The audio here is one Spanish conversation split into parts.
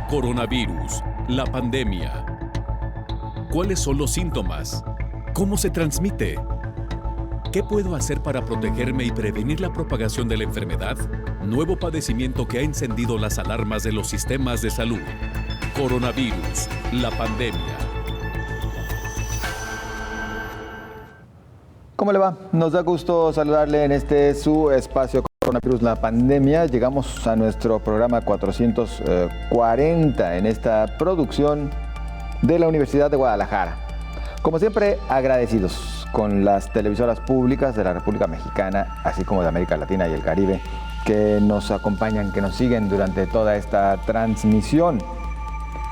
Coronavirus, la pandemia. ¿Cuáles son los síntomas? ¿Cómo se transmite? ¿Qué puedo hacer para protegerme y prevenir la propagación de la enfermedad? Nuevo padecimiento que ha encendido las alarmas de los sistemas de salud. Coronavirus, la pandemia. ¿Cómo le va? Nos da gusto saludarle en este su espacio Coronavirus, la pandemia. Llegamos a nuestro programa 440 en esta producción de la Universidad de Guadalajara. Como siempre, agradecidos con las televisoras públicas de la República Mexicana, así como de América Latina y el Caribe, que nos acompañan, que nos siguen durante toda esta transmisión.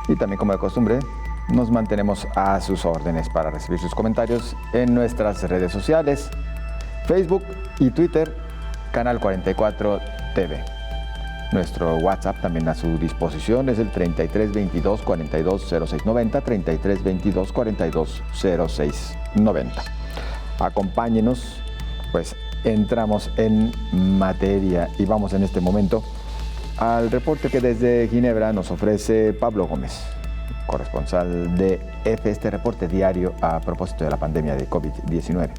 Y también, como de costumbre, nos mantenemos a sus órdenes para recibir sus comentarios en nuestras redes sociales, Facebook y Twitter, Canal 44 TV. Nuestro WhatsApp también a su disposición es el 33 22 42 06 90, 33 22 42 06 90. Acompáñenos, pues entramos en materia y vamos en este momento al reporte que desde Ginebra nos ofrece Pablo Gómez, corresponsal de EFE, este reporte diario a propósito de la pandemia de COVID-19.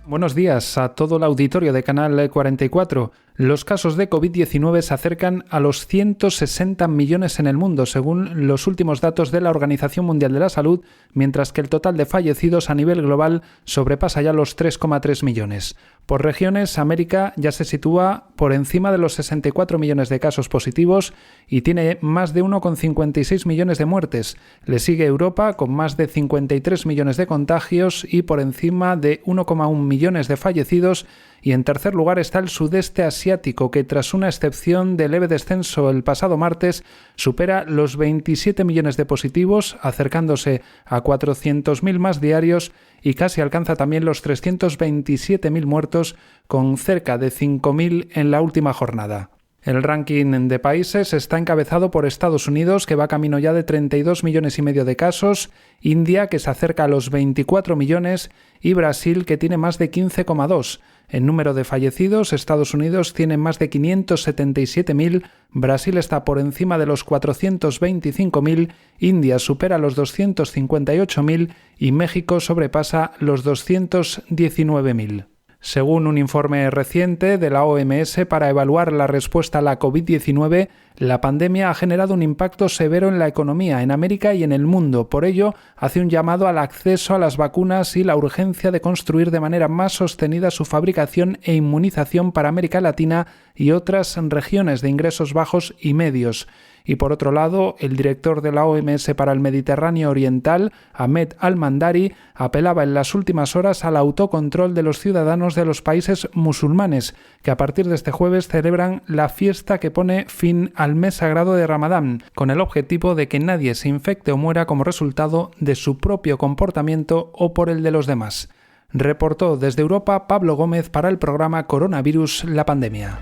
Buenos días a todo el auditorio de Canal 44. Los casos de COVID-19 se acercan a los 160 millones en el mundo, según los últimos datos de la Organización Mundial de la Salud, mientras que el total de fallecidos a nivel global sobrepasa ya los 3,3 millones. Por regiones, América ya se sitúa por encima de los 64 millones de casos positivos y tiene más de 1,56 millones de muertes. Le sigue Europa con más de 53 millones de contagios y por encima de 1,1 millones de fallecidos. Y en tercer lugar está el sudeste asiático, que tras una excepción de leve descenso el pasado martes, supera los 27 millones de positivos, acercándose a 400.000 más diarios y casi alcanza también los 327.000 muertos, con cerca de 5.000 en la última jornada. El ranking de países está encabezado por Estados Unidos, que va camino ya de 32 millones y medio de casos, India, que se acerca a los 24 millones, y Brasil, que tiene más de 15,2. En número de fallecidos, Estados Unidos tiene más de 577.000, Brasil está por encima de los 425.000, India supera los 258.000 y México sobrepasa los 219.000. Según un informe reciente de la OMS para evaluar la respuesta a la COVID-19, la pandemia ha generado un impacto severo en la economía, en América y en el mundo. Por ello, hace un llamado al acceso a las vacunas y la urgencia de construir de manera más sostenida su fabricación e inmunización para América Latina y otras regiones de ingresos bajos y medios. Y por otro lado, el director de la OMS para el Mediterráneo Oriental, Ahmed Al-Mandari, apelaba en las últimas horas al autocontrol de los ciudadanos de los países musulmanes, que a partir de este jueves celebran la fiesta que pone fin al mes sagrado de Ramadán, con el objetivo de que nadie se infecte o muera como resultado de su propio comportamiento o por el de los demás. Reportó desde Europa Pablo Gómez para el programa Coronavirus, la pandemia.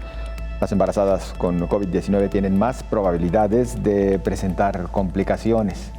Las embarazadas con COVID-19 tienen más probabilidades de presentar complicaciones.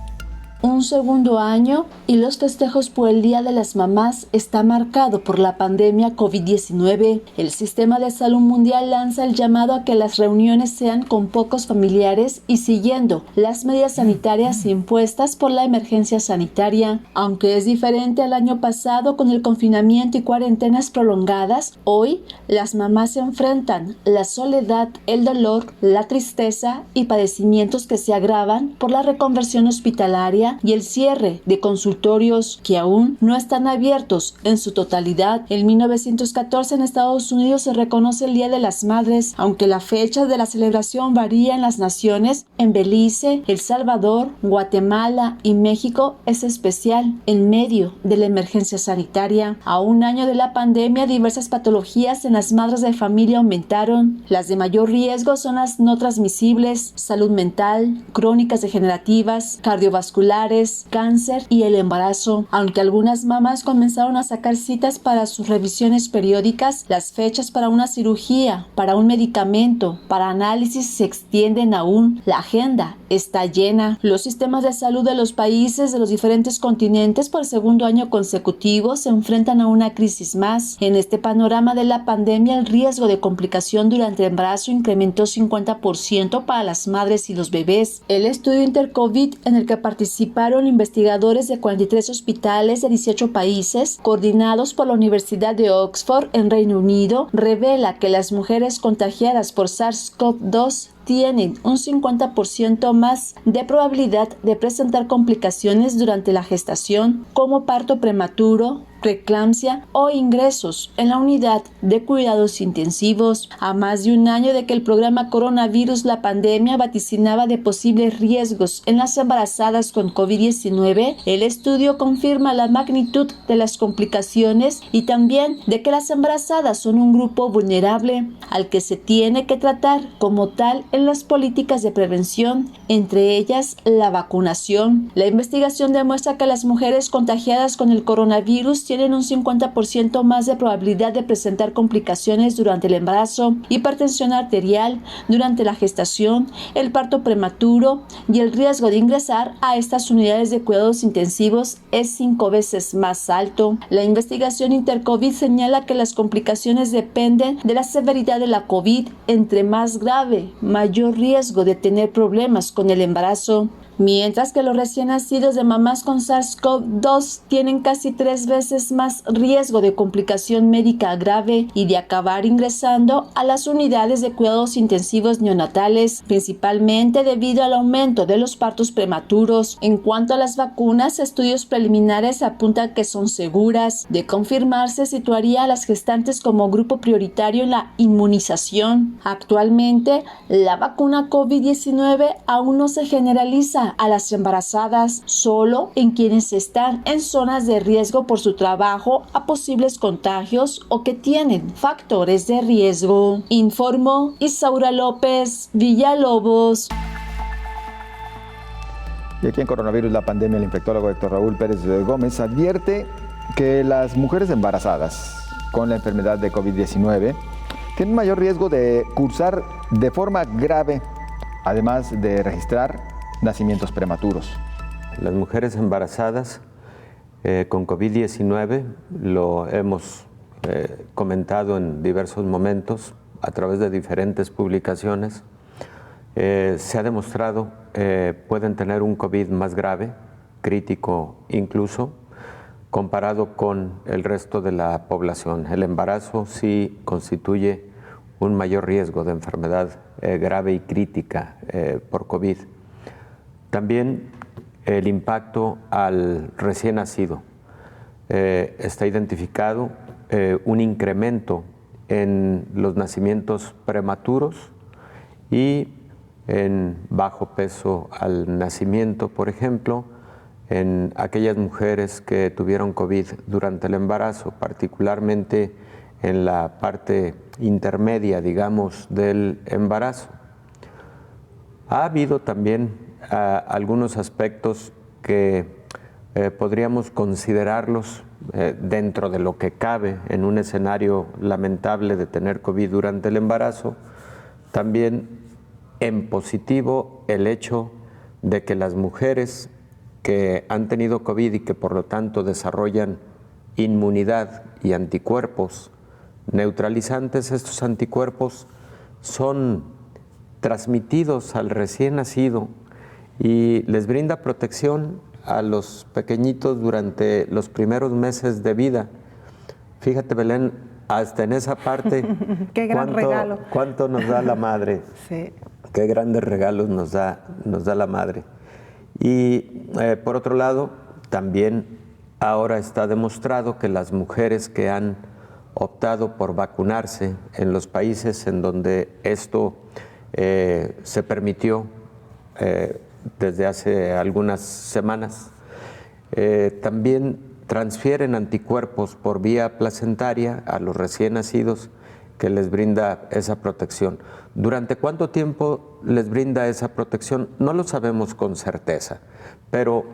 Un segundo año y los festejos por el Día de las Mamás está marcado por la pandemia COVID-19. El Sistema de Salud Mundial lanza el llamado a que las reuniones sean con pocos familiares y siguiendo las medidas sanitarias impuestas por la emergencia sanitaria. Aunque es diferente al año pasado con el confinamiento y cuarentenas prolongadas, hoy las mamás se enfrentan la soledad, el dolor, la tristeza y padecimientos que se agravan por la reconversión hospitalaria y el cierre de consultorios que aún no están abiertos en su totalidad. En 1914 en Estados Unidos se reconoce el Día de las Madres, aunque la fecha de la celebración varía en las naciones. En Belice, El Salvador, Guatemala y México es especial en medio de la emergencia sanitaria. A un año de la pandemia, diversas patologías en las madres de familia aumentaron. Las de mayor riesgo son las no transmisibles, salud mental, crónicas degenerativas, cardiovasculares vasculares, cáncer y el embarazo. Aunque algunas mamás comenzaron a sacar citas para sus revisiones periódicas, las fechas para una cirugía, para un medicamento, para análisis se extienden aún. La agenda está llena. Los sistemas de salud de los países de los diferentes continentes por segundo año consecutivo se enfrentan a una crisis más. En este panorama de la pandemia, el riesgo de complicación durante el embarazo incrementó 50% para las madres y los bebés. El estudio Intercovid, en el que participaron investigadores de 43 hospitales de 18 países, coordinados por la Universidad de Oxford en Reino Unido, revela que las mujeres contagiadas por SARS-CoV-2 tienen un 50% más de probabilidad de presentar complicaciones durante la gestación, como parto prematuro, preeclampsia o ingresos en la unidad de cuidados intensivos. A más de un año de que el programa Coronavirus, la pandemia, vaticinaba de posibles riesgos en las embarazadas con COVID-19, el estudio confirma la magnitud de las complicaciones y también de que las embarazadas son un grupo vulnerable al que se tiene que tratar como tal en las políticas de prevención, entre ellas la vacunación. La investigación demuestra que las mujeres contagiadas con el coronavirus tienen un 50% más de probabilidad de presentar complicaciones durante el embarazo, hipertensión arterial durante la gestación, el parto prematuro, y el riesgo de ingresar a estas unidades de cuidados intensivos es 5 veces más alto. La investigación Intercovid señala que las complicaciones dependen de la severidad de la COVID. Entre más grave, mayor riesgo de tener problemas con el embarazo, mientras que los recién nacidos de mamás con SARS-CoV-2 tienen casi 3 veces más riesgo de complicación médica grave y de acabar ingresando a las unidades de cuidados intensivos neonatales, principalmente debido al aumento de los partos prematuros. En cuanto a las vacunas, estudios preliminares apuntan que son seguras. De confirmarse, situaría a las gestantes como grupo prioritario en la inmunización. Actualmente, la vacuna COVID-19 aún no se generaliza a las embarazadas, solo en quienes están en zonas de riesgo por su trabajo a posibles contagios o que tienen factores de riesgo. Informó Isaura López Villalobos. Y aquí en Coronavirus, la pandemia, el infectólogo Héctor Raúl Pérez Gómez advierte que las mujeres embarazadas con la enfermedad de COVID-19 tienen mayor riesgo de cursar de forma grave, además de registrar nacimientos prematuros. Las mujeres embarazadas con COVID-19, lo hemos comentado en diversos momentos a través de diferentes publicaciones, se ha demostrado pueden tener un COVID más grave, crítico incluso, comparado con el resto de la población. El embarazo sí constituye un mayor riesgo de enfermedad grave y crítica por COVID. También el impacto al recién nacido. Está identificado un incremento en los nacimientos prematuros y en bajo peso al nacimiento, por ejemplo, en aquellas mujeres que tuvieron COVID durante el embarazo, particularmente en la parte intermedia, digamos, del embarazo. Ha habido también algunos aspectos que podríamos considerarlos dentro de lo que cabe en un escenario lamentable de tener COVID durante el embarazo. También en positivo el hecho de que las mujeres que han tenido COVID y que por lo tanto desarrollan inmunidad y anticuerpos neutralizantes, estos anticuerpos son transmitidos al recién nacido y les brinda protección a los pequeñitos durante los primeros meses de vida. Fíjate, Belén, hasta en esa parte, qué gran regalo. ¿Cuánto nos da la madre? Sí. Qué grandes regalos nos da la madre. Y por otro lado, también ahora está demostrado que las mujeres que han optado por vacunarse en los países en donde esto se permitió desde hace algunas semanas, también transfieren anticuerpos por vía placentaria a los recién nacidos que les brinda esa protección. ¿Durante cuánto tiempo les brinda esa protección? No lo sabemos con certeza, pero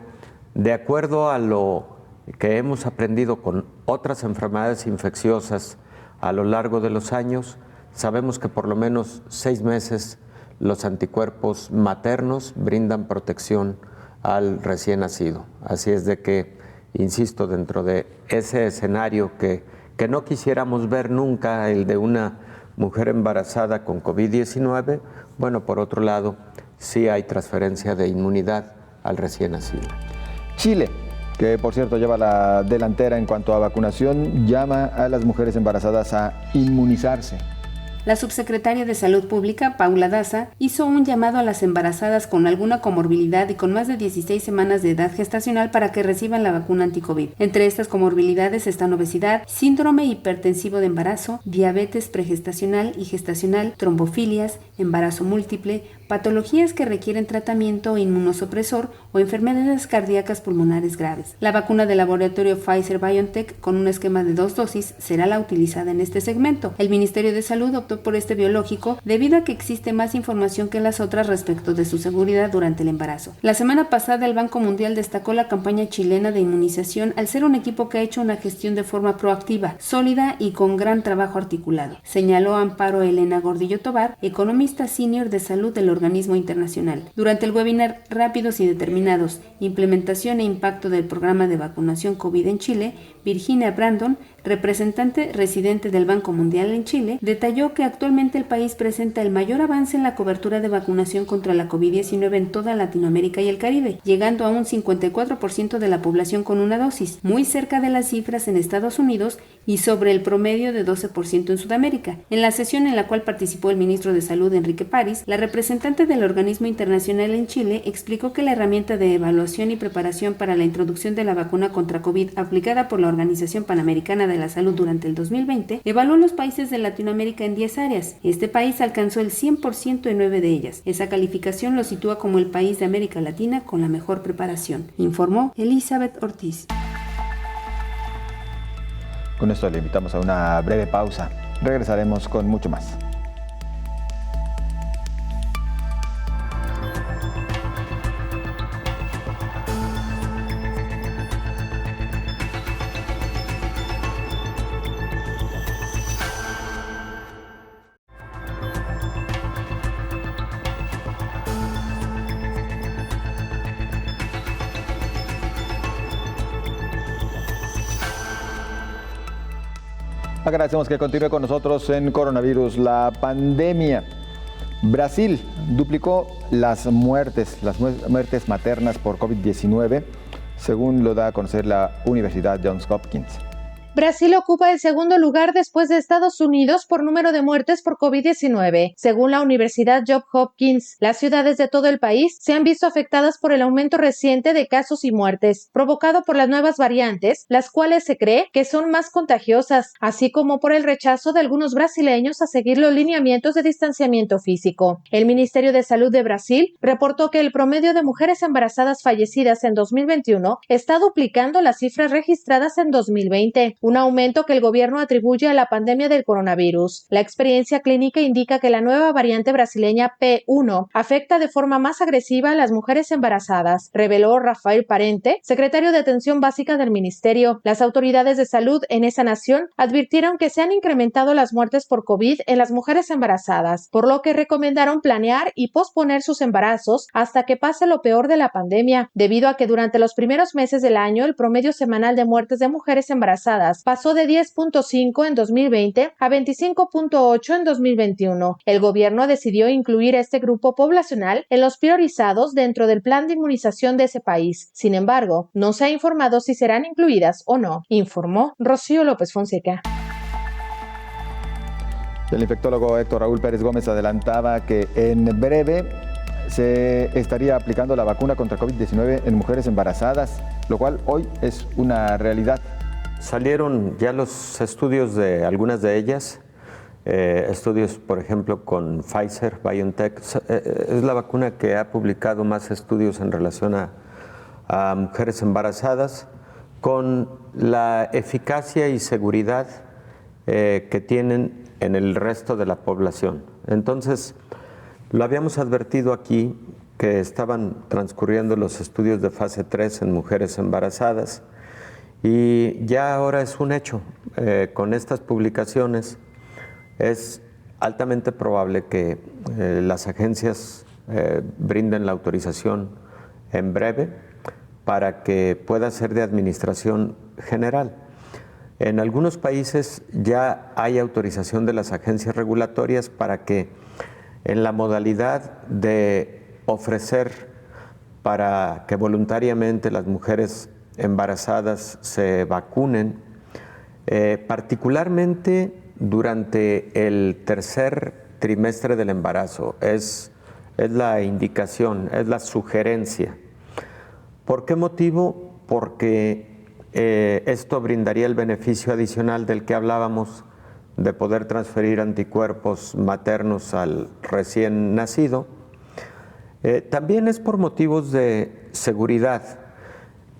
De acuerdo a lo que hemos aprendido con otras enfermedades infecciosas a lo largo de los años, sabemos que por lo menos 6 meses los anticuerpos maternos brindan protección al recién nacido. Así es de que, insisto, dentro de ese escenario que no quisiéramos ver nunca, el de una mujer embarazada con COVID-19, bueno, por otro lado, sí hay transferencia de inmunidad al recién nacido. Chile, que por cierto lleva la delantera en cuanto a vacunación, llama a las mujeres embarazadas a inmunizarse. La subsecretaria de Salud Pública, Paula Daza, hizo un llamado a las embarazadas con alguna comorbilidad y con más de 16 semanas de edad gestacional para que reciban la vacuna anti-COVID. Entre estas comorbilidades están obesidad, síndrome hipertensivo de embarazo, diabetes pregestacional y gestacional, trombofilias, embarazo múltiple, patologías que requieren tratamiento inmunosupresor o enfermedades cardíacas pulmonares graves. La vacuna del laboratorio Pfizer-BioNTech con un esquema de 2 dosis será la utilizada en este segmento. El Ministerio de Salud optó por este biológico debido a que existe más información que las otras respecto de su seguridad durante el embarazo. La semana pasada el Banco Mundial destacó la campaña chilena de inmunización al ser un equipo que ha hecho una gestión de forma proactiva, sólida y con gran trabajo articulado. Señaló Amparo Elena Gordillo Tobar, economista senior de salud del organismo internacional. Durante el webinar Rápidos y Determinados, Implementación e Impacto del Programa de Vacunación COVID en Chile, Virginia Brandon, representante residente del Banco Mundial en Chile, detalló que actualmente el país presenta el mayor avance en la cobertura de vacunación contra la COVID-19 en toda Latinoamérica y el Caribe, llegando a un 54% de la población con una dosis, muy cerca de las cifras en Estados Unidos y sobre el promedio de 12% en Sudamérica. En la sesión en la cual participó el ministro de Salud Enrique París, la representante del organismo internacional en Chile explicó que la herramienta de evaluación y preparación para la introducción de la vacuna contra COVID aplicada por la Organización Panamericana de la Salud durante el 2020 evaluó los países de Latinoamérica en 10 áreas. Este país alcanzó el 100% en 9 de ellas. Esa calificación lo sitúa como el país de América Latina con la mejor preparación, informó Elizabeth Ortiz. Con esto le invitamos a una breve pausa. Regresaremos con mucho más. Agradecemos que continúe con nosotros en Coronavirus, la pandemia. Brasil duplicó las muertes maternas por COVID-19, según lo da a conocer la Universidad Johns Hopkins. Brasil ocupa el segundo lugar después de Estados Unidos por número de muertes por COVID-19. Según la Universidad Johns Hopkins, las ciudades de todo el país se han visto afectadas por el aumento reciente de casos y muertes, provocado por las nuevas variantes, las cuales se cree que son más contagiosas, así como por el rechazo de algunos brasileños a seguir los lineamientos de distanciamiento físico. El Ministerio de Salud de Brasil reportó que el promedio de mujeres embarazadas fallecidas en 2021 está duplicando las cifras registradas en 2020. Un aumento que el gobierno atribuye a la pandemia del coronavirus. La experiencia clínica indica que la nueva variante brasileña P1 afecta de forma más agresiva a las mujeres embarazadas, reveló Rafael Parente, secretario de Atención Básica del Ministerio. Las autoridades de salud en esa nación advirtieron que se han incrementado las muertes por COVID en las mujeres embarazadas, por lo que recomendaron planear y posponer sus embarazos hasta que pase lo peor de la pandemia, debido a que durante los primeros meses del año el promedio semanal de muertes de mujeres embarazadas pasó de 10.5 en 2020 a 25.8 en 2021. El gobierno decidió incluir este grupo poblacional en los priorizados dentro del plan de inmunización de ese país. Sin embargo, no se ha informado si serán incluidas o no, informó Rocío López Fonseca. El infectólogo Héctor Raúl Pérez Gómez adelantaba que en breve se estaría aplicando la vacuna contra COVID-19 en mujeres embarazadas, lo cual hoy es una realidad. Salieron ya los estudios de algunas de ellas, estudios por ejemplo con Pfizer, BioNTech, es la vacuna que ha publicado más estudios en relación a mujeres embarazadas, con la eficacia y seguridad que tienen en el resto de la población. Entonces, lo habíamos advertido aquí que estaban transcurriendo los estudios de fase 3 en mujeres embarazadas y ya ahora es un hecho. Con estas publicaciones es altamente probable que las agencias brinden la autorización en breve para que pueda ser de administración general. En algunos países ya hay autorización de las agencias regulatorias para que en la modalidad de ofrecer para que voluntariamente las mujeres embarazadas se vacunen, particularmente durante el tercer trimestre del embarazo. Es la indicación, es la sugerencia. ¿Por qué motivo? Porque esto brindaría el beneficio adicional del que hablábamos, de poder transferir anticuerpos maternos al recién nacido. También es por motivos de seguridad.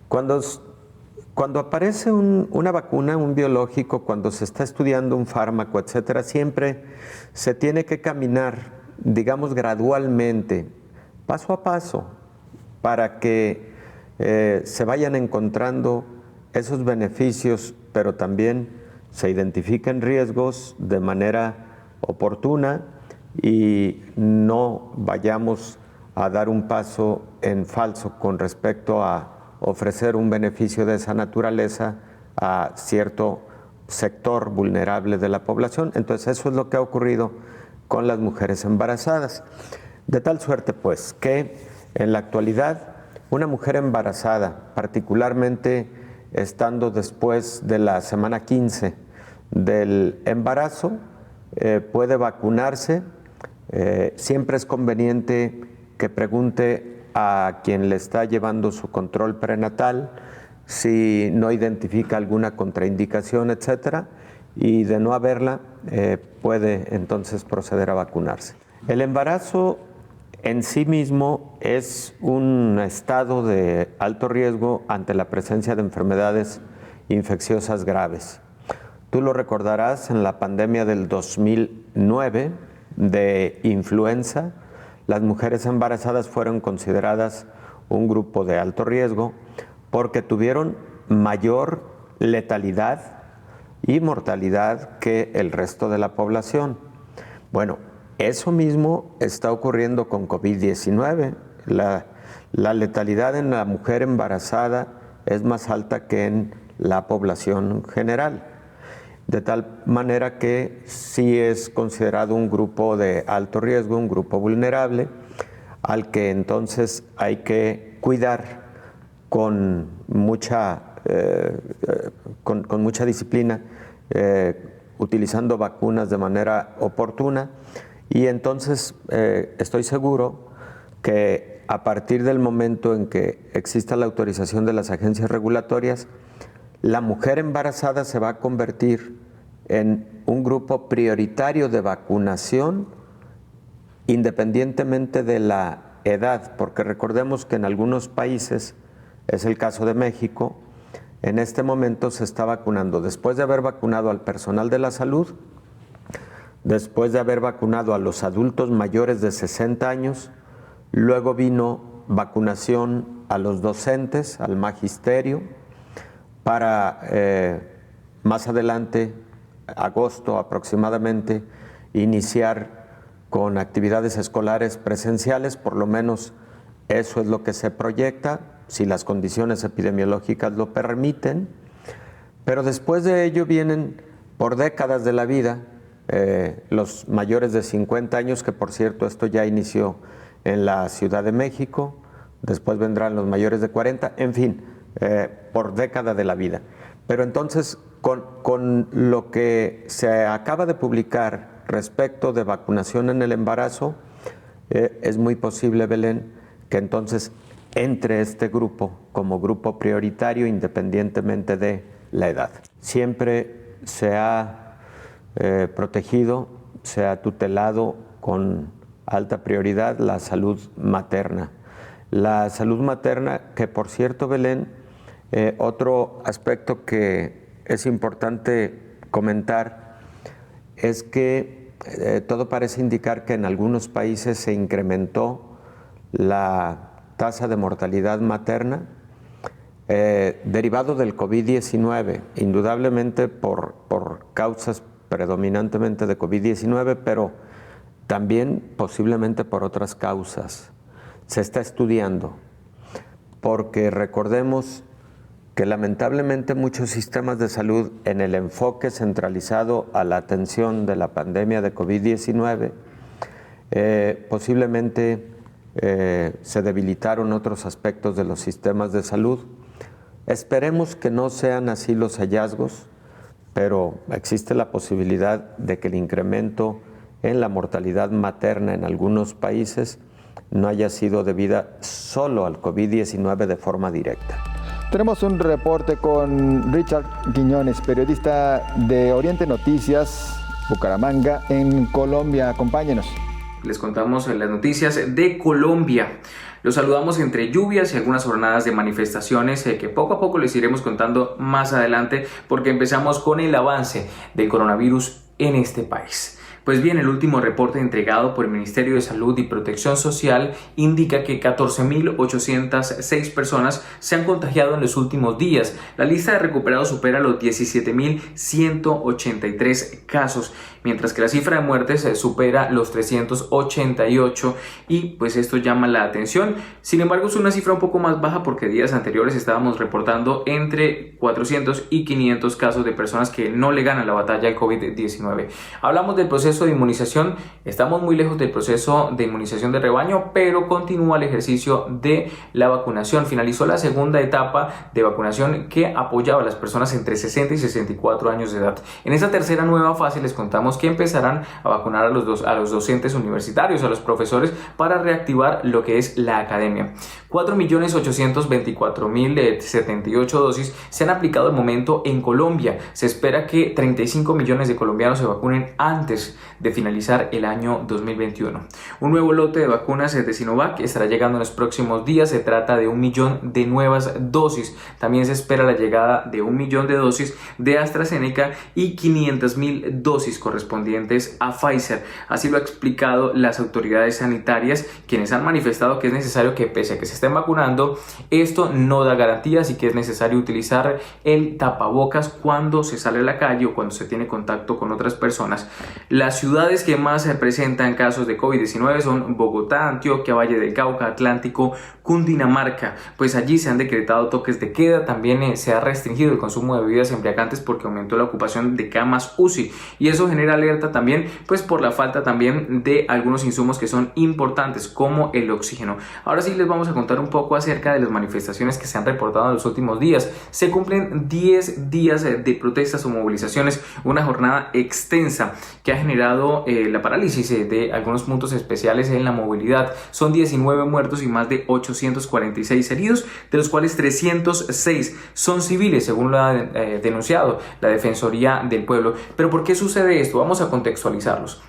Cuando aparece una vacuna, un biológico, cuando se está estudiando un fármaco, etcétera, siempre se tiene que caminar, digamos, gradualmente, paso a paso, para que se vayan encontrando esos beneficios, pero también se identifiquen riesgos de manera oportuna y no vayamos a dar un paso en falso con respecto a ofrecer un beneficio de esa naturaleza a cierto sector vulnerable de la población. Entonces eso es lo que ha ocurrido con las mujeres embarazadas. De tal suerte pues que en la actualidad una mujer embarazada, particularmente estando después de la semana 15 del embarazo, puede vacunarse. Siempre es conveniente que pregunte a quien le está llevando su control prenatal si no identifica alguna contraindicación, etcétera, y de no haberla, puede entonces proceder a vacunarse. El embarazo en sí mismo es un estado de alto riesgo ante la presencia de enfermedades infecciosas graves. Tú lo recordarás en la pandemia del 2009 de influenza. Las mujeres embarazadas fueron consideradas un grupo de alto riesgo porque tuvieron mayor letalidad y mortalidad que el resto de la población. Bueno, eso mismo está ocurriendo con COVID-19. La letalidad en la mujer embarazada es más alta que en la población general. De tal manera que sí es considerado un grupo de alto riesgo, un grupo vulnerable, al que entonces hay que cuidar con mucha disciplina, utilizando vacunas de manera oportuna. Y entonces estoy seguro que a partir del momento en que exista la autorización de las agencias regulatorias, la mujer embarazada se va a convertir en un grupo prioritario de vacunación independientemente de la edad, porque recordemos que en algunos países, es el caso de México, en este momento se está vacunando después de haber vacunado al personal de la salud, después de haber vacunado a los adultos mayores de 60 años, luego vino vacunación a los docentes, al magisterio, para más adelante, agosto aproximadamente, iniciar con actividades escolares presenciales, por lo menos eso es lo que se proyecta, si las condiciones epidemiológicas lo permiten, pero después de ello vienen por décadas de la vida los mayores de 50 años, que por cierto esto ya inició en la Ciudad de México, después vendrán los mayores de 40, en fin, por década de la vida. Pero entonces, con lo que se acaba de publicar respecto de vacunación en el embarazo, es muy posible, Belén, que entonces entre este grupo como grupo prioritario independientemente de la edad. Siempre se ha protegido, se ha tutelado con alta prioridad la salud materna. La salud materna, que por cierto, Belén, otro aspecto que es importante comentar es que todo parece indicar que en algunos países se incrementó la tasa de mortalidad materna derivado del COVID-19, indudablemente por causas predominantemente de COVID-19, pero también posiblemente por otras causas. Se está estudiando, porque recordemos que lamentablemente muchos sistemas de salud, en el enfoque centralizado a la atención de la pandemia de COVID-19, posiblemente se debilitaron otros aspectos de los sistemas de salud. Esperemos que no sean así los hallazgos, pero existe la posibilidad de que el incremento en la mortalidad materna en algunos países no haya sido debida solo al COVID-19 de forma directa. Tenemos un reporte con Richard Quiñones, periodista de Oriente Noticias, Bucaramanga, en Colombia. Acompáñenos. Les contamos las noticias de Colombia. Los saludamos entre lluvias y algunas jornadas de manifestaciones que poco a poco les iremos contando más adelante, porque empezamos con el avance del coronavirus en este país. Pues bien, el último reporte entregado por el Ministerio de Salud y Protección Social indica que 14.806 personas se han contagiado en los últimos días. La lista de recuperados supera los 17.183 casos, mientras que la cifra de muertes supera los 388 y pues esto llama la atención. Sin embargo, es una cifra un poco más baja porque días anteriores estábamos reportando entre 400 y 500 casos de personas que no le ganan la batalla al COVID-19. Hablamos del proceso de inmunización, estamos muy lejos del proceso de inmunización de rebaño, pero continúa el ejercicio de la vacunación. Finalizó la segunda etapa de vacunación que apoyaba a las personas entre 60 y 64 años de edad. En esta tercera nueva fase les contamos que empezarán a vacunar a los docentes universitarios, a los profesores, para reactivar lo que es la academia. 4.824.078 dosis se han aplicado al momento en Colombia. Se espera que 35 millones de colombianos se vacunen antes de finalizar el año 2021. Un nuevo lote de vacunas de Sinovac estará llegando en los próximos días. Se trata de 1 millón de nuevas dosis. También se espera la llegada de 1 millón de dosis de AstraZeneca y 500.000 dosis correspondientes a Pfizer. Así lo han explicado las autoridades sanitarias, quienes han manifestado que es necesario que, pese a que se estén vacunando, esto no da garantías y que es necesario utilizar el tapabocas cuando se sale a la calle o cuando se tiene contacto con otras personas. Las ciudades que más se presentan casos de COVID-19 son Bogotá, Antioquia, Valle del Cauca, Atlántico, Cundinamarca. Pues allí se han decretado toques de queda. También se ha restringido el consumo de bebidas embriagantes porque aumentó la ocupación de camas UCI, y eso genera alerta también pues por la falta también de algunos insumos que son importantes, como el oxígeno. Ahora sí les vamos a contar un poco acerca de las manifestaciones que se han reportado en los últimos días. Se cumplen 10 días de protestas o movilizaciones, una jornada extensa que ha generado la parálisis de algunos puntos especiales en la movilidad. Son 19 muertos y más de 846 heridos, de los cuales 306 son civiles, según lo ha denunciado la Defensoría del Pueblo. ¿Pero por qué sucede esto? Vamos a contextualizarlos.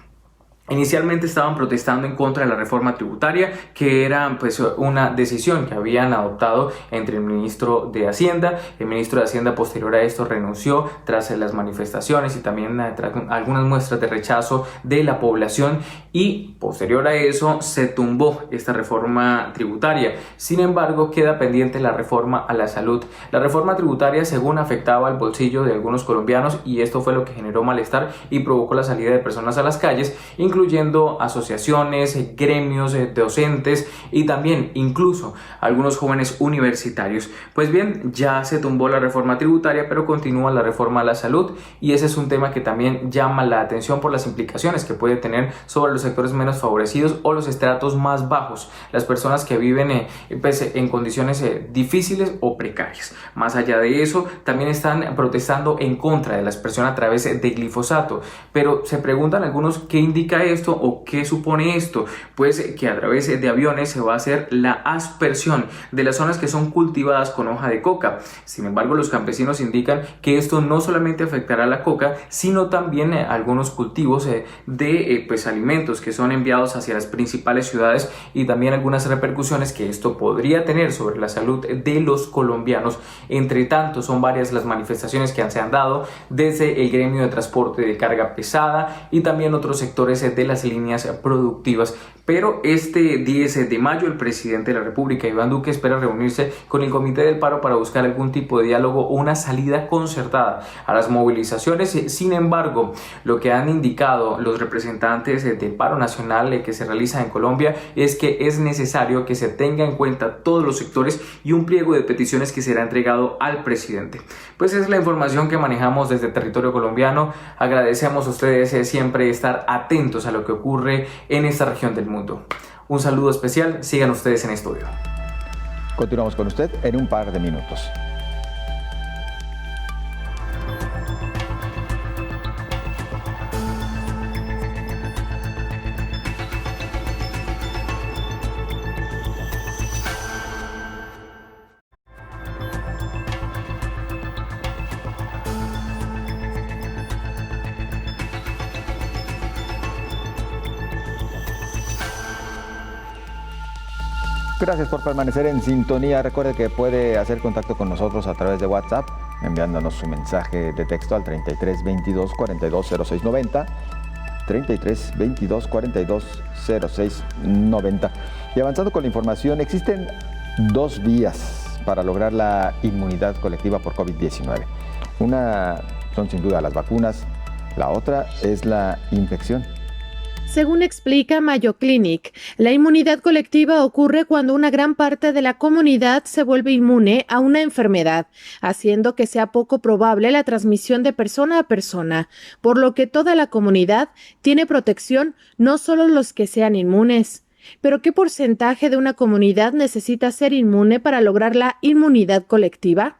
Inicialmente estaban protestando en contra de la reforma tributaria, que era pues una decisión que habían adoptado entre el ministro de Hacienda. El ministro de Hacienda posterior a esto renunció tras las manifestaciones y también tras algunas muestras de rechazo de la población, y posterior a eso se tumbó esta reforma tributaria. Sin embargo, queda pendiente la reforma a la salud. La reforma tributaria, según, afectaba al bolsillo de algunos colombianos, y esto fue lo que generó malestar y provocó la salida de personas a las calles, incluyendo asociaciones, gremios, docentes y también incluso algunos jóvenes universitarios. Pues bien, ya se tumbó la reforma tributaria, pero continúa la reforma a la salud, y ese es un tema que también llama la atención por las implicaciones que puede tener sobre los sectores menos favorecidos o los estratos más bajos, las personas que viven en condiciones difíciles o precarias. Más allá de eso, también están protestando en contra de la aspersión a través de glifosato, pero se preguntan algunos qué indica esto o qué supone esto. Pues que a través de aviones se va a hacer la aspersión de las zonas que son cultivadas con hoja de coca. Sin embargo, los campesinos indican que esto no solamente afectará a la coca, sino también algunos cultivos de alimentos que son enviados hacia las principales ciudades, y también algunas repercusiones que esto podría tener sobre la salud de los colombianos. Entre tanto, son varias las manifestaciones que se han dado desde el gremio de transporte de carga pesada y también otros sectores de las líneas productivas. Pero este 10 de mayo el presidente de la República, Iván Duque, espera reunirse con el Comité del Paro para buscar algún tipo de diálogo o una salida concertada a las movilizaciones. Sin embargo, lo que han indicado los representantes del paro nacional que se realiza en Colombia es que es necesario que se tenga en cuenta todos los sectores y un pliego de peticiones que será entregado al presidente. Pues es la información que manejamos desde territorio colombiano. Agradecemos a ustedes siempre estar atentos a lo que ocurre en esta región del mundo. Un saludo especial, sigan ustedes en estudio. Continuamos con usted en un par de minutos. Gracias por permanecer en sintonía. Recuerde que puede hacer contacto con nosotros a través de WhatsApp, enviándonos su mensaje de texto al 33 22 42 06 90, 33 22 42 06 90. Y avanzando con la información, existen dos vías para lograr la inmunidad colectiva por COVID-19. Una son sin duda las vacunas, la otra es la infección. Según explica Mayo Clinic, la inmunidad colectiva ocurre cuando una gran parte de la comunidad se vuelve inmune a una enfermedad, haciendo que sea poco probable la transmisión de persona a persona, por lo que toda la comunidad tiene protección, no solo los que sean inmunes. Pero ¿qué porcentaje de una comunidad necesita ser inmune para lograr la inmunidad colectiva?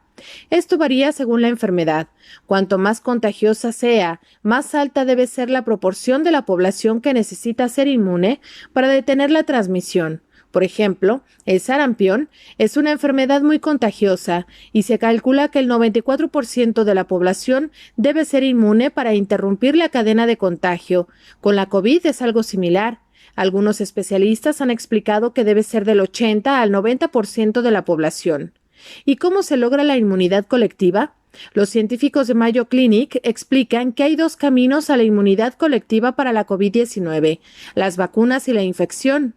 Esto varía según la enfermedad. Cuanto más contagiosa sea, más alta debe ser la proporción de la población que necesita ser inmune para detener la transmisión. Por ejemplo, el sarampión es una enfermedad muy contagiosa y se calcula que el 94% de la población debe ser inmune para interrumpir la cadena de contagio. Con la COVID es algo similar. Algunos especialistas han explicado que debe ser del 80 al 90% de la población. ¿Y cómo se logra la inmunidad colectiva? Los científicos de Mayo Clinic explican que hay dos caminos a la inmunidad colectiva para la COVID-19, las vacunas y la infección.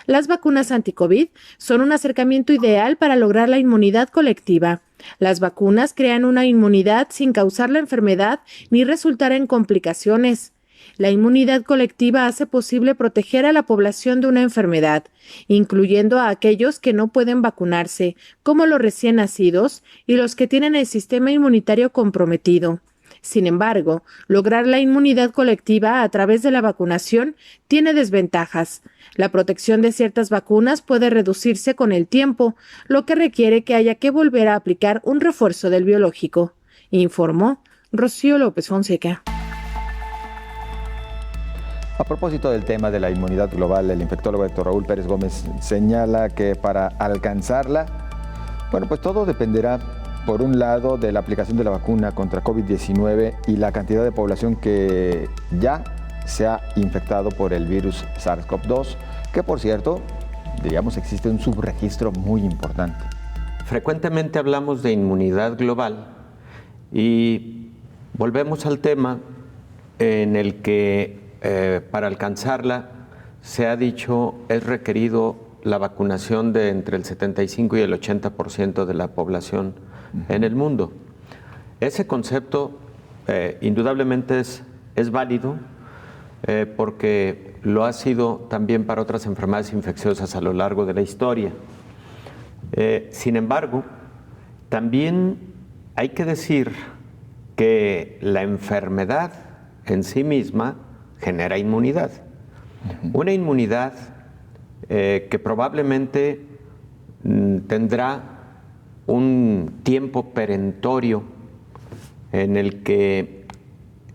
Las vacunas anti-COVID son un acercamiento ideal para lograr la inmunidad colectiva. Las vacunas crean una inmunidad sin causar la enfermedad ni resultar en complicaciones. La inmunidad colectiva hace posible proteger a la población de una enfermedad, incluyendo a aquellos que no pueden vacunarse, como los recién nacidos y los que tienen el sistema inmunitario comprometido. Sin embargo, lograr la inmunidad colectiva a través de la vacunación tiene desventajas. La protección de ciertas vacunas puede reducirse con el tiempo, lo que requiere que haya que volver a aplicar un refuerzo del biológico, informó Rocío López Fonseca. A propósito del tema de la inmunidad global, el infectólogo Héctor Raúl Pérez Gómez señala que para alcanzarla, pues todo dependerá, por un lado, de la aplicación de la vacuna contra COVID-19 y la cantidad de población que ya se ha infectado por el virus SARS-CoV-2, que por cierto, diríamos, existe un subregistro muy importante. Frecuentemente hablamos de inmunidad global y volvemos al tema en el que para alcanzarla, se ha dicho, es requerido la vacunación de entre el 75 y el 80% de la población en el mundo. Ese concepto indudablemente es válido porque lo ha sido también para otras enfermedades infecciosas a lo largo de la historia. Sin embargo, también hay que decir que la enfermedad en sí misma genera inmunidad. Una inmunidad que probablemente tendrá un tiempo perentorio en el que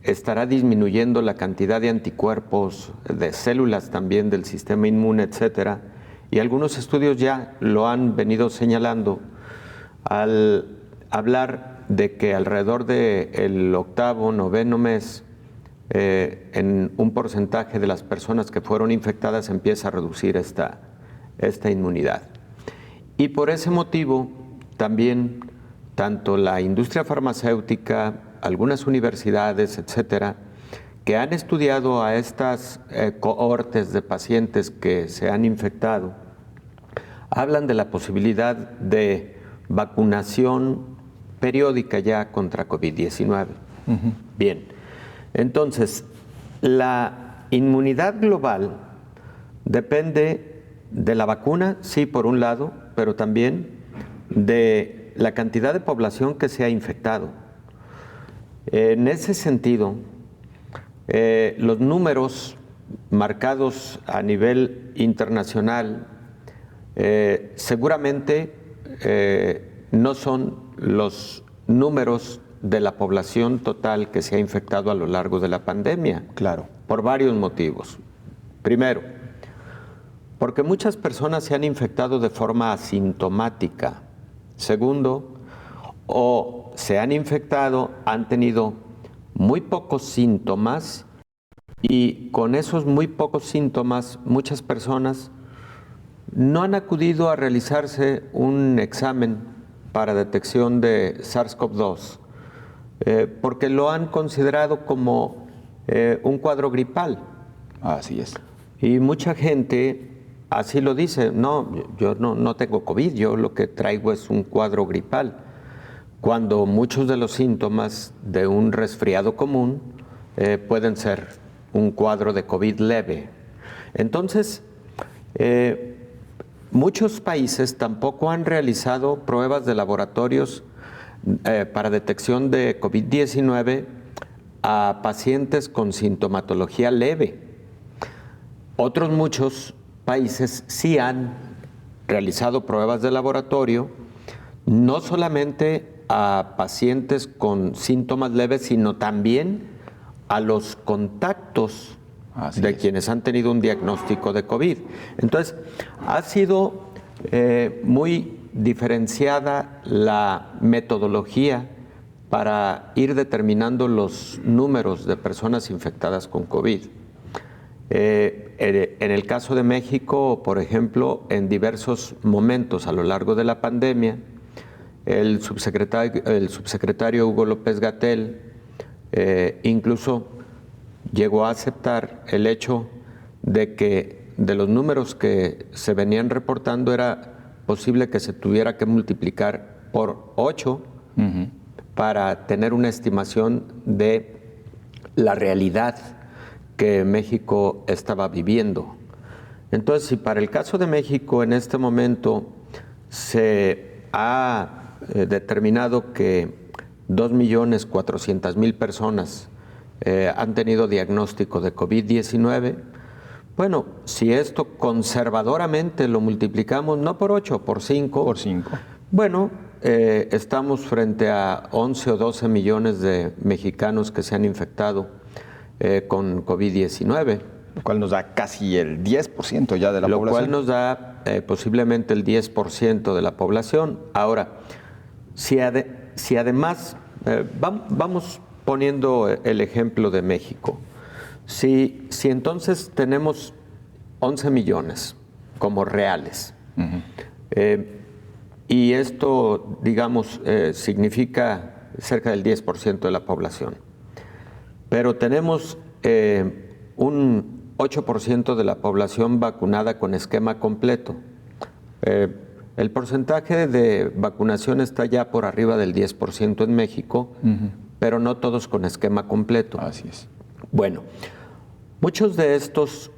estará disminuyendo la cantidad de anticuerpos, de células también del sistema inmune, etcétera. Y algunos estudios ya lo han venido señalando al hablar de que alrededor del octavo, noveno mes, en un porcentaje de las personas que fueron infectadas empieza a reducir esta inmunidad. Y por ese motivo también tanto la industria farmacéutica, algunas universidades, etcétera, que han estudiado a estas cohortes de pacientes que se han infectado, hablan de la posibilidad de vacunación periódica ya contra COVID-19. Bien, entonces, la inmunidad global depende de la vacuna, sí, por un lado, pero también de la cantidad de población que se ha infectado. En ese sentido, los números marcados a nivel internacional seguramente no son los números de la población total que se ha infectado a lo largo de la pandemia. Claro. Por varios motivos. Primero, porque muchas personas se han infectado de forma asintomática. Segundo, o se han infectado, han tenido muy pocos síntomas y con esos muy pocos síntomas muchas personas no han acudido a realizarse un examen para detección de SARS-CoV-2 porque lo han considerado como un cuadro gripal. Así es. Y mucha gente así lo dice, no, yo no tengo COVID, yo lo que traigo es un cuadro gripal, cuando muchos de los síntomas de un resfriado común pueden ser un cuadro de COVID leve. Entonces, muchos países tampoco han realizado pruebas de laboratorios para detección de COVID-19 a pacientes con sintomatología leve. Otros muchos países sí han realizado pruebas de laboratorio, no solamente a pacientes con síntomas leves, sino también a los contactos de quienes han tenido un diagnóstico de COVID. Entonces, ha sido muy diferenciada la metodología para ir determinando los números de personas infectadas con COVID. En el caso de México, por ejemplo, en diversos momentos a lo largo de la pandemia, el subsecretario Hugo López-Gatell incluso llegó a aceptar el hecho de que de los números que se venían reportando era posible que se tuviera que multiplicar por 8 para tener una estimación de la realidad que México estaba viviendo. Entonces, si para el caso de México en este momento se ha determinado que 2.400.000 personas han tenido diagnóstico de COVID-19, bueno, si esto conservadoramente lo multiplicamos, no por 8, por 5. Por 5. Bueno, estamos frente a 11 o 12 millones de mexicanos que se han infectado con COVID-19. Lo cual nos da casi el 10% ya de la población. Lo cual nos da posiblemente el 10% de la población. Ahora, si además, vamos poniendo el ejemplo de México. Si entonces tenemos 11 millones como reales, y esto, digamos, significa cerca del 10% de la población, pero tenemos un 8% de la población vacunada con esquema completo. El porcentaje de vacunación está ya por arriba del 10% en México, pero no todos con esquema completo. Así es. Bueno, muchos de estos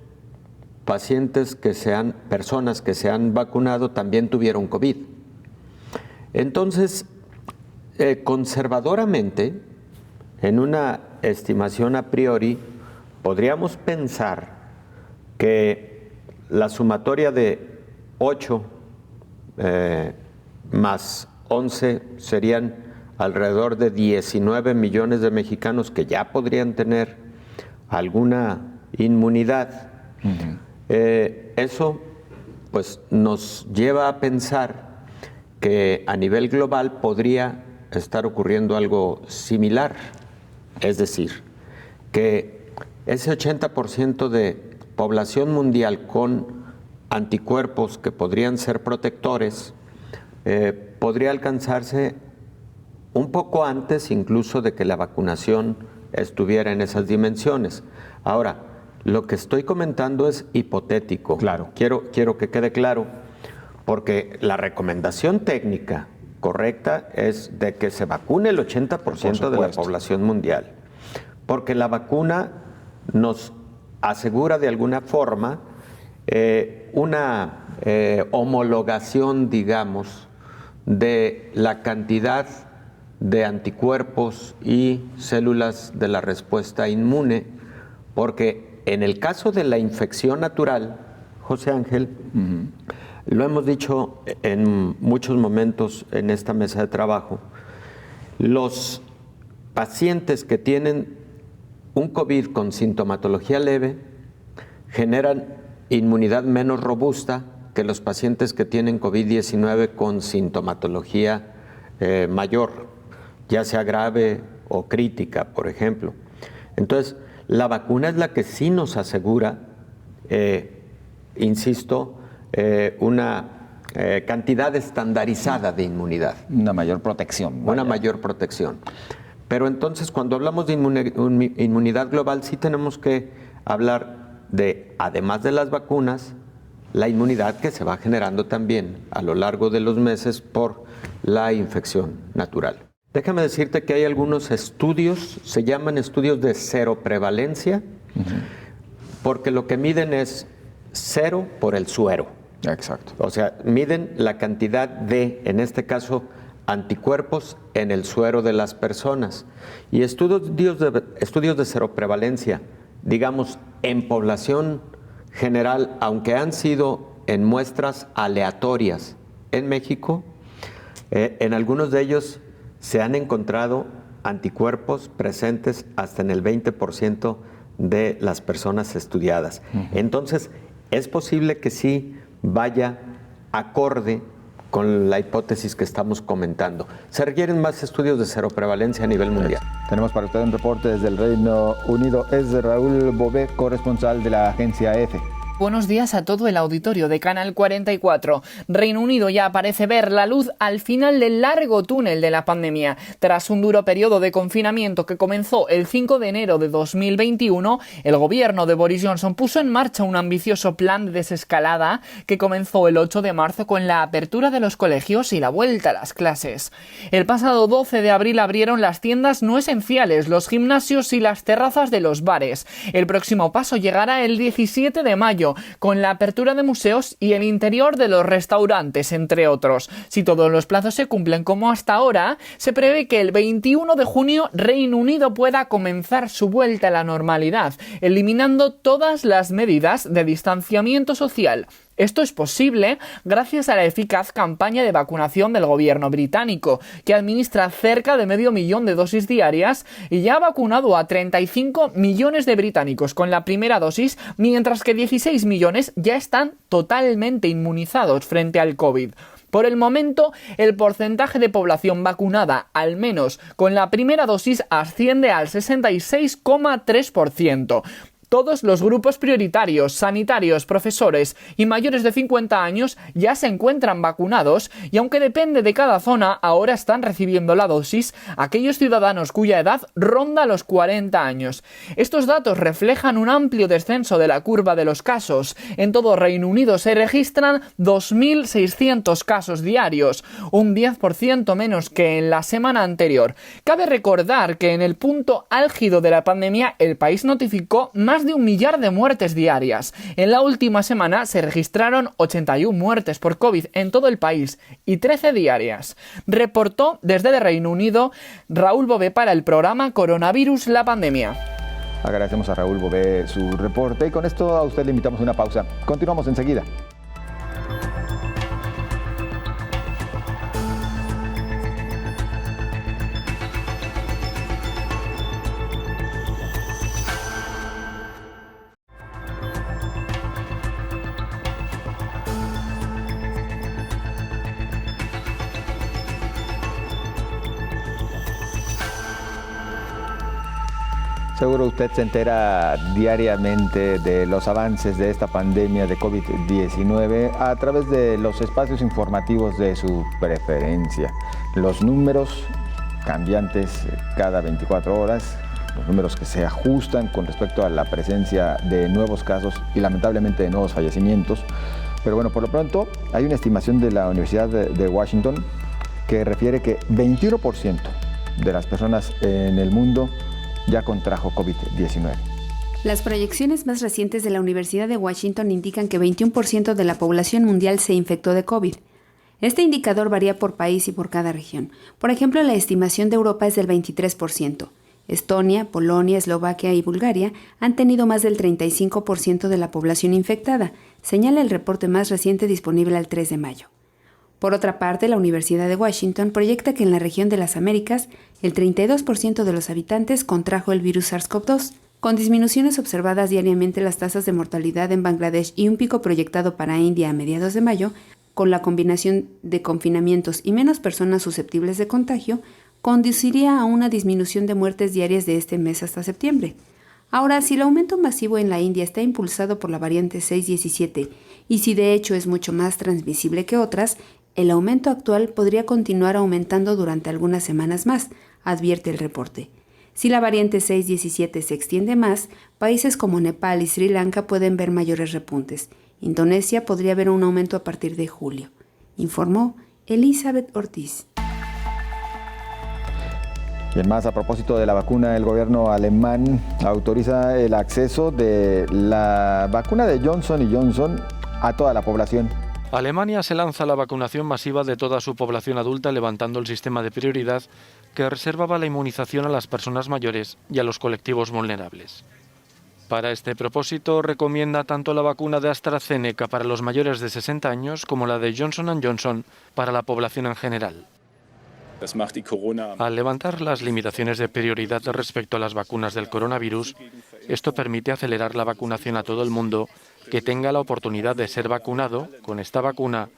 pacientes personas que se han vacunado también tuvieron COVID. Entonces, conservadoramente, en una estimación a priori, podríamos pensar que la sumatoria de 8 más 11 serían alrededor de 19 millones de mexicanos que ya podrían tener alguna inmunidad. Eso pues nos lleva a pensar que a nivel global podría estar ocurriendo algo similar, es decir, que ese 80% de población mundial con anticuerpos que podrían ser protectores podría alcanzarse un poco antes incluso de que la vacunación estuviera en esas dimensiones. Ahora, lo que estoy comentando es hipotético. Claro. Quiero que quede claro, porque la recomendación técnica correcta es de que se vacune el 80% de la población mundial, porque la vacuna nos asegura de alguna forma una homologación, digamos, de la cantidad de anticuerpos y células de la respuesta inmune, porque en el caso de la infección natural, José Ángel, lo hemos dicho en muchos momentos en esta mesa de trabajo, los pacientes que tienen un COVID con sintomatología leve generan inmunidad menos robusta que los pacientes que tienen COVID-19 con sintomatología mayor, ya sea grave o crítica, por ejemplo. Entonces, la vacuna es la que sí nos asegura, insisto, una cantidad estandarizada de inmunidad. Una mayor protección. Una mayor protección. Pero entonces, cuando hablamos de inmunidad global, sí tenemos que hablar de, además de las vacunas, la inmunidad que se va generando también a lo largo de los meses por la infección natural. Déjame decirte que hay algunos estudios, se llaman estudios de seroprevalencia, porque lo que miden es cero por el suero. Exacto. O sea, miden la cantidad de, en este caso, anticuerpos en el suero de las personas. Y estudios de seroprevalencia, digamos, en población general, aunque han sido en muestras aleatorias en México, en algunos de ellos se han encontrado anticuerpos presentes hasta en el 20% de las personas estudiadas. Entonces, es posible que sí vaya acorde con la hipótesis que estamos comentando. Se requieren más estudios de seroprevalencia a nivel mundial. Tenemos para usted un reporte desde el Reino Unido. Es de Raúl Bové, corresponsal de la agencia EFE. Buenos días a todo el auditorio de Canal 44. Reino Unido ya parece ver la luz al final del largo túnel de la pandemia. Tras un duro periodo de confinamiento que comenzó el 5 de enero de 2021, el gobierno de Boris Johnson puso en marcha un ambicioso plan de desescalada que comenzó el 8 de marzo con la apertura de los colegios y la vuelta a las clases. El pasado 12 de abril abrieron las tiendas no esenciales, los gimnasios y las terrazas de los bares. El próximo paso llegará el 17 de mayo, con la apertura de museos y el interior de los restaurantes, entre otros. Si todos los plazos se cumplen como hasta ahora, se prevé que el 21 de junio Reino Unido pueda comenzar su vuelta a la normalidad, eliminando todas las medidas de distanciamiento social. Esto es posible gracias a la eficaz campaña de vacunación del gobierno británico, que administra cerca de 500.000 de dosis diarias y ya ha vacunado a 35 millones de británicos con la primera dosis, mientras que 16 millones ya están totalmente inmunizados frente al COVID. Por el momento, el porcentaje de población vacunada, al menos con la primera dosis, asciende al 66,3%. Todos los grupos prioritarios, sanitarios, profesores y mayores de 50 años ya se encuentran vacunados y aunque depende de cada zona, ahora están recibiendo la dosis aquellos ciudadanos cuya edad ronda los 40 años. Estos datos reflejan un amplio descenso de la curva de los casos. En todo Reino Unido se registran 2.600 casos diarios, un 10% menos que en la semana anterior. Cabe recordar que en el punto álgido de la pandemia el país notificó más de 1 millar de muertes diarias. En la última semana se registraron 81 muertes por COVID en todo el país y 13 diarias. Reportó desde el Reino Unido Raúl Bové para el programa Coronavirus, la pandemia. Agradecemos a Raúl Bové su reporte y con esto a usted le invitamos a una pausa. Continuamos enseguida. Seguro usted se entera diariamente de los avances de esta pandemia de COVID-19 a través de los espacios informativos de su preferencia. Los números cambiantes cada 24 horas los números que se ajustan con respecto a la presencia de nuevos casos y lamentablemente de nuevos fallecimientos. Pero bueno, por lo pronto hay una estimación de la Universidad de Washington que refiere que 21% de las personas en el mundo ya contrajo COVID-19. Las proyecciones más recientes de la Universidad de Washington indican que 21% de la población mundial se infectó de COVID. Este indicador varía por país y por cada región. Por ejemplo, la estimación de Europa es del 23%. Estonia, Polonia, Eslovaquia y Bulgaria han tenido más del 35% de la población infectada, señala el reporte más reciente disponible al 3 de mayo. Por otra parte, la Universidad de Washington proyecta que en la región de las Américas, el 32% de los habitantes contrajo el virus SARS-CoV-2, con disminuciones observadas diariamente en las tasas de mortalidad en Bangladesh y un pico proyectado para India a mediados de mayo, con la combinación de confinamientos y menos personas susceptibles de contagio, conduciría a una disminución de muertes diarias de este mes hasta septiembre. Ahora, si el aumento masivo en la India está impulsado por la variante 617 y si de hecho es mucho más transmisible que otras, el aumento actual podría continuar aumentando durante algunas semanas más, advierte el reporte. Si la variante 617 se extiende más, países como Nepal y Sri Lanka pueden ver mayores repuntes. Indonesia podría ver un aumento a partir de julio, informó Elizabeth Ortiz. Bien, más a propósito de la vacuna, el gobierno alemán autoriza el acceso de la vacuna de Johnson & Johnson a toda la población. Alemania se lanza a la vacunación masiva de toda su población adulta, levantando el sistema de prioridad que reservaba la inmunización a las personas mayores y a los colectivos vulnerables. Para este propósito, recomienda tanto la vacuna de AstraZeneca para los mayores de 60 años como la de Johnson & Johnson para la población en general. Al levantar las limitaciones de prioridad respecto a las vacunas del coronavirus, esto permite acelerar la vacunación a todo el mundo que tenga la oportunidad de ser vacunado con esta vacuna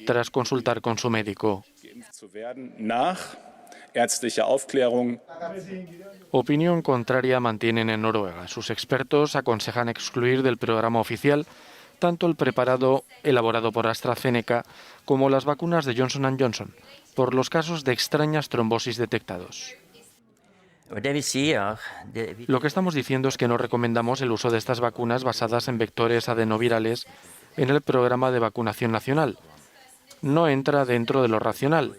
tras consultar con su médico. Opinión contraria mantienen en Noruega. Sus expertos aconsejan excluir del programa oficial tanto el preparado elaborado por AstraZeneca como las vacunas de Johnson & Johnson, por los casos de extrañas trombosis detectados. Lo que estamos diciendo es que no recomendamos el uso de estas vacunas basadas en vectores adenovirales en el programa de vacunación nacional. No entra dentro de lo racional,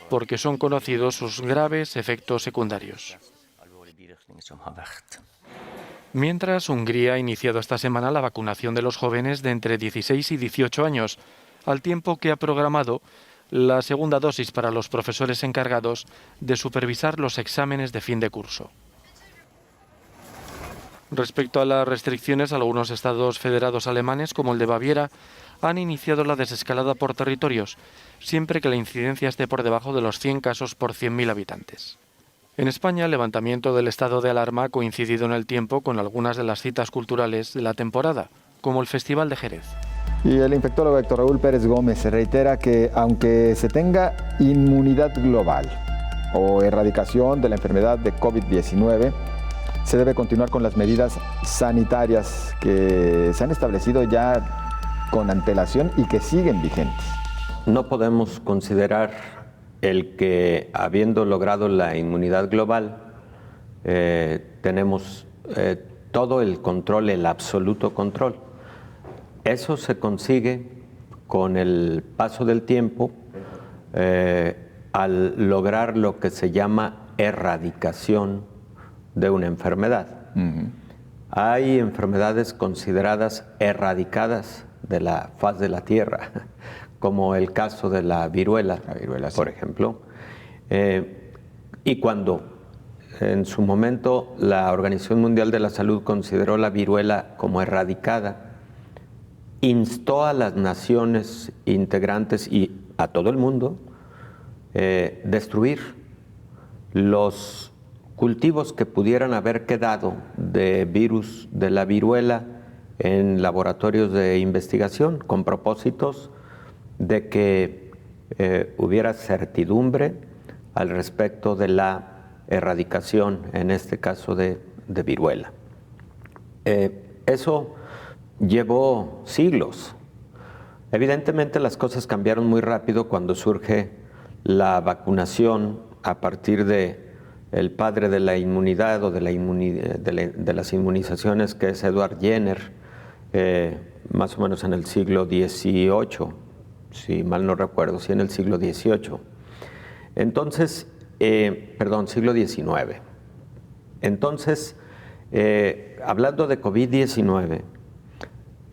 porque son conocidos sus graves efectos secundarios. Mientras, Hungría ha iniciado esta semana la vacunación de los jóvenes de entre 16 y 18 años, al tiempo que ha programado la segunda dosis para los profesores encargados de supervisar los exámenes de fin de curso. Respecto a las restricciones, algunos estados federados alemanes, como el de Baviera, han iniciado la desescalada por territorios, siempre que la incidencia esté por debajo de los 100 casos por 100.000 habitantes. En España, el levantamiento del estado de alarma ha coincidido en el tiempo con algunas de las citas culturales de la temporada, como el Festival de Jerez. Y el infectólogo Héctor Raúl Pérez Gómez reitera que aunque se tenga inmunidad global o erradicación de la enfermedad de COVID-19, se debe continuar con las medidas sanitarias que se han establecido ya con antelación y que siguen vigentes. No podemos considerar el que, habiendo logrado la inmunidad global, tenemos todo el control, el absoluto control. Eso se consigue con el paso del tiempo al lograr lo que se llama erradicación de una enfermedad. Hay enfermedades consideradas erradicadas de la faz de la Tierra, como el caso de la viruela, por ejemplo. Y cuando en su momento la Organización Mundial de la Salud consideró la viruela como erradicada, instó a las naciones integrantes y a todo el mundo destruir los cultivos que pudieran haber quedado de virus de la viruela en laboratorios de investigación con propósitos de que hubiera certidumbre al respecto de la erradicación, en este caso de viruela. Eso llevó siglos. Evidentemente las cosas cambiaron muy rápido cuando surge la vacunación a partir de el padre de la inmunidad o de las inmunizaciones, que es Edward Jenner, más o menos en el siglo XVIII, si mal no recuerdo, sí, en el siglo XVIII. Entonces, siglo XIX. Entonces, hablando de COVID-19,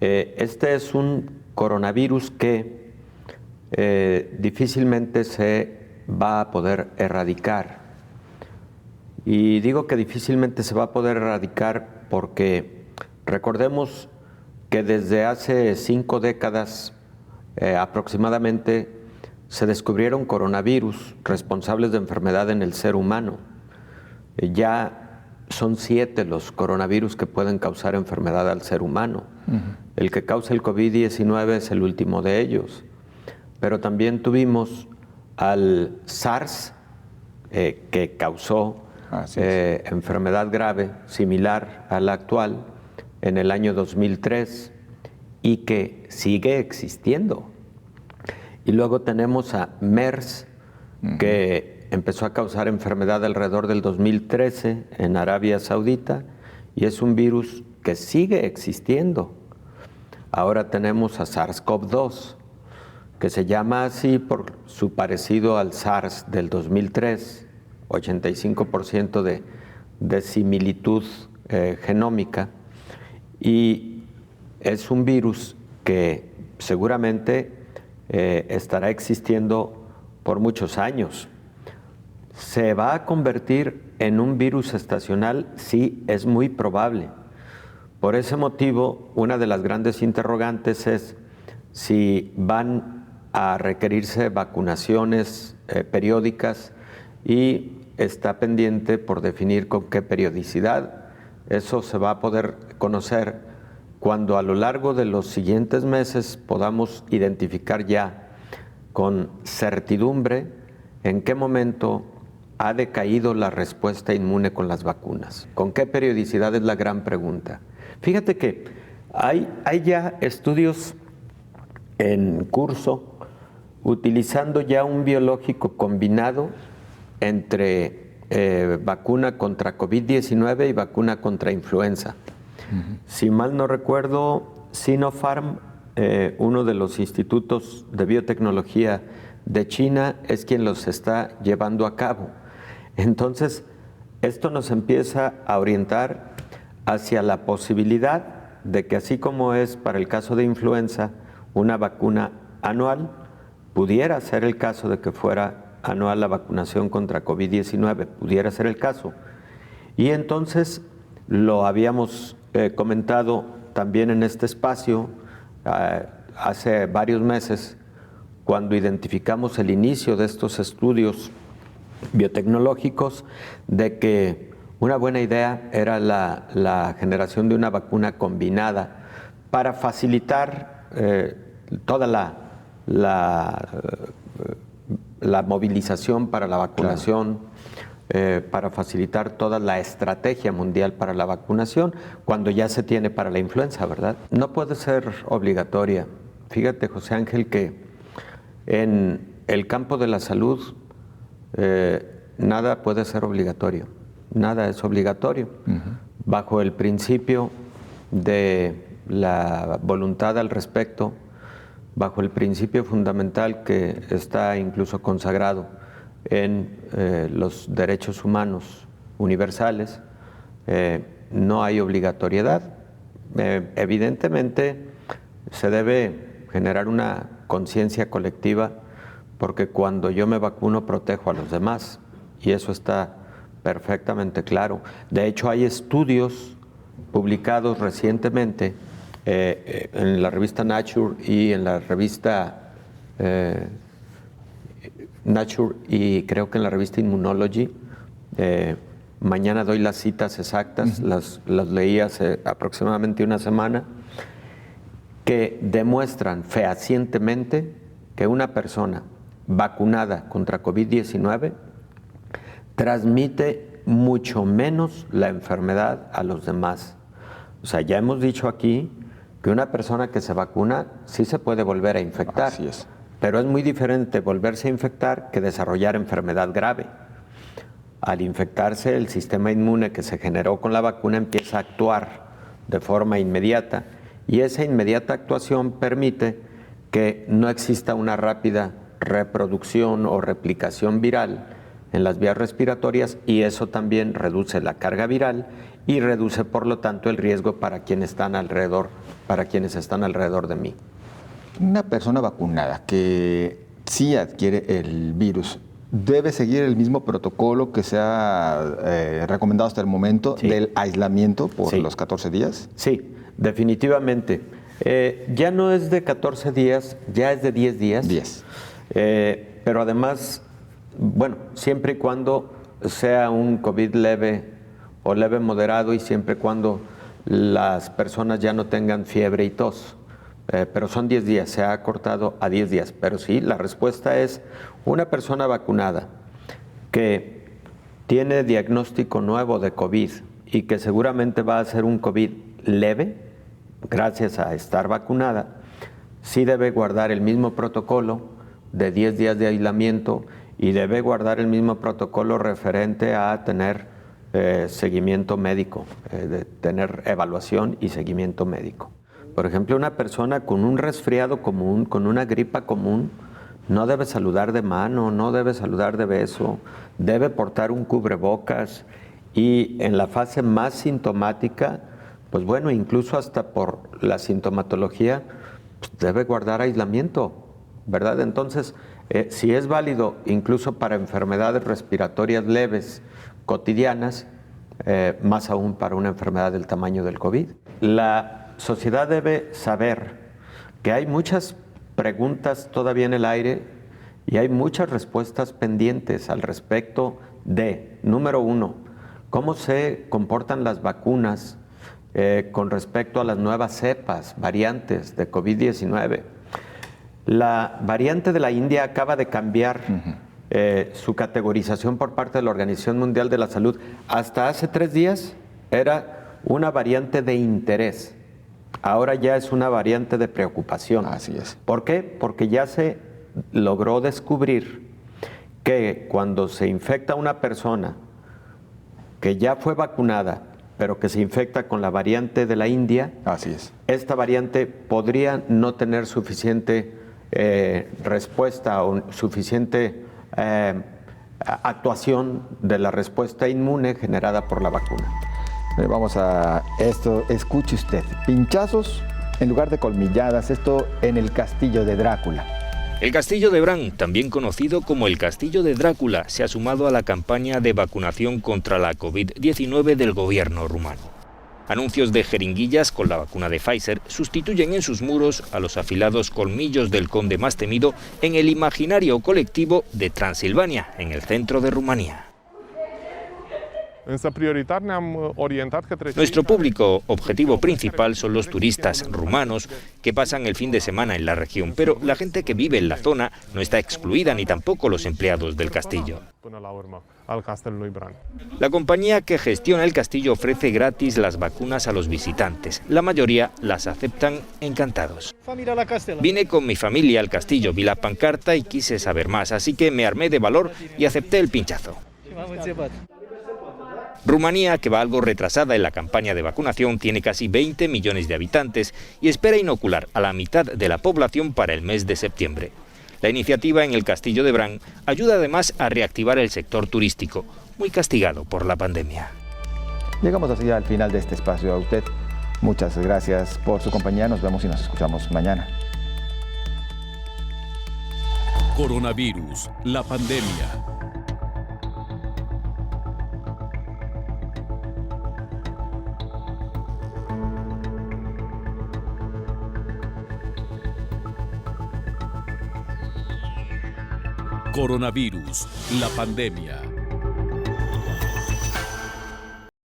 este es un coronavirus que difícilmente se va a poder erradicar. Y digo que difícilmente se va a poder erradicar porque recordemos que desde hace 5 décadas aproximadamente se descubrieron coronavirus responsables de enfermedad en el ser humano. Ya son 7 los coronavirus que pueden causar enfermedad al ser humano. El que causa el COVID-19 es el último de ellos. Pero también tuvimos al SARS, que causó enfermedad grave similar a la actual en el año 2003 y que sigue existiendo. Y luego tenemos a MERS, que empezó a causar enfermedad alrededor del 2013 en Arabia Saudita y es un virus que sigue existiendo. Ahora tenemos a SARS-CoV-2, que se llama así por su parecido al SARS del 2003, 85% de similitud genómica, y es un virus que seguramente estará existiendo por muchos años. ¿Se va a convertir en un virus estacional? Sí, es muy probable. Por ese motivo, una de las grandes interrogantes es si van a requerirse vacunaciones periódicas y está pendiente por definir con qué periodicidad. Eso se va a poder conocer cuando a lo largo de los siguientes meses podamos identificar ya con certidumbre en qué momento ha decaído la respuesta inmune con las vacunas. ¿Con qué periodicidad? Es la gran pregunta. Fíjate que hay ya estudios en curso utilizando ya un biológico combinado entre vacuna contra COVID-19 y vacuna contra influenza. Si mal no recuerdo, Sinopharm, uno de los institutos de biotecnología de China, es quien los está llevando a cabo. Entonces, esto nos empieza a orientar hacia la posibilidad de que, así como es para el caso de influenza, una vacuna anual, pudiera ser el caso de que fuera anual la vacunación contra COVID-19, pudiera ser el caso. Y entonces lo habíamos comentado también en este espacio hace varios meses, cuando identificamos el inicio de estos estudios biotecnológicos, de que una buena idea era la generación de una vacuna combinada para facilitar toda la movilización para la vacunación, para facilitar toda la estrategia mundial para la vacunación, cuando ya se tiene para la influenza, ¿verdad? No puede ser obligatoria. Fíjate, José Ángel, que en el campo de la salud nada puede ser obligatorio, nada es obligatorio. Bajo el principio de la voluntad al respecto, bajo el principio fundamental que está incluso consagrado en los derechos humanos universales, no hay obligatoriedad. Evidentemente se debe generar una conciencia colectiva, porque cuando yo me vacuno protejo a los demás, y eso está perfectamente claro. De hecho, hay estudios publicados recientemente en la revista Nature y en la revista Nature y creo que en la revista Immunology. Mañana doy las citas exactas, las leí hace aproximadamente una semana, que demuestran fehacientemente que una persona vacunada contra COVID-19 transmite mucho menos la enfermedad a los demás. O sea, ya hemos dicho aquí que una persona que se vacuna sí se puede volver a infectar. Así es. Pero es muy diferente volverse a infectar que desarrollar enfermedad grave. al infectarse, el sistema inmune que se generó con la vacuna empieza a actuar de forma inmediata y esa inmediata actuación permite que no exista una rápida reproducción o replicación viral en las vías respiratorias y eso también reduce la carga viral y reduce por lo tanto el riesgo para quienes están alrededor de mí. Una persona vacunada que sí adquiere el virus, ¿debe seguir el mismo protocolo que se ha recomendado hasta el momento del aislamiento por los 14 días? Sí, definitivamente. Ya no es de 14 días, ya es de 10 días. 10. Pero además, bueno, siempre y cuando sea un COVID leve o leve moderado y siempre y cuando las personas ya no tengan fiebre y tos. Pero son 10 días, se ha acortado a 10 días. Pero sí, la respuesta es una persona vacunada que tiene diagnóstico nuevo de COVID y que seguramente va a ser un COVID leve, gracias a estar vacunada, sí debe guardar el mismo protocolo de 10 días de aislamiento y debe guardar el mismo protocolo referente a tener seguimiento médico, de tener evaluación y seguimiento médico. Por ejemplo, una persona con un resfriado común, con una gripa común, no debe saludar de mano, no debe saludar de beso, debe portar un cubrebocas y en la fase más sintomática, pues bueno, incluso hasta por la sintomatología, pues debe guardar aislamiento, ¿verdad? Entonces, si es válido incluso para enfermedades respiratorias leves, cotidianas, más aún para una enfermedad del tamaño del COVID. La sociedad debe saber que hay muchas preguntas todavía en el aire y hay muchas respuestas pendientes al respecto de, número uno, cómo se comportan las vacunas con respecto a las nuevas cepas, variantes de COVID-19. La variante de la India acaba de cambiar su categorización por parte de la Organización Mundial de la Salud. Hasta hace 3 días era una variante de interés. Ahora ya es una variante de preocupación. Así es. ¿Por qué? Porque ya se logró descubrir que cuando se infecta una persona que ya fue vacunada, pero que se infecta con la variante de la India, así es, esta variante podría no tener suficiente respuesta o suficiente actuación de la respuesta inmune generada por la vacuna. Vamos a esto, escuche usted, pinchazos en lugar de colmilladas, esto en el castillo de Drácula. El castillo de Bran, también conocido como el castillo de Drácula, se ha sumado a la campaña de vacunación contra la COVID-19 del gobierno rumano. Anuncios de jeringuillas con la vacuna de Pfizer sustituyen en sus muros a los afilados colmillos del conde más temido en el imaginario colectivo de Transilvania, en el centro de Rumanía. Nuestro público objetivo principal son los turistas rumanos que pasan el fin de semana en la región, pero la gente que vive en la zona no está excluida, ni tampoco los empleados del castillo. La compañía que gestiona el castillo ofrece gratis las vacunas a los visitantes. La mayoría las aceptan encantados. Vine con mi familia al castillo, vi la pancarta y quise saber más, así que me armé de valor y acepté el pinchazo. Rumanía, que va algo retrasada en la campaña de vacunación, tiene casi 20 millones de habitantes y espera inocular a la mitad de la población para el mes de septiembre. La iniciativa en el castillo de Bran ayuda además a reactivar el sector turístico, muy castigado por la pandemia. Llegamos así al final de este espacio. A usted, muchas gracias por su compañía. Nos vemos y nos escuchamos mañana. Coronavirus, la pandemia. Coronavirus, la pandemia.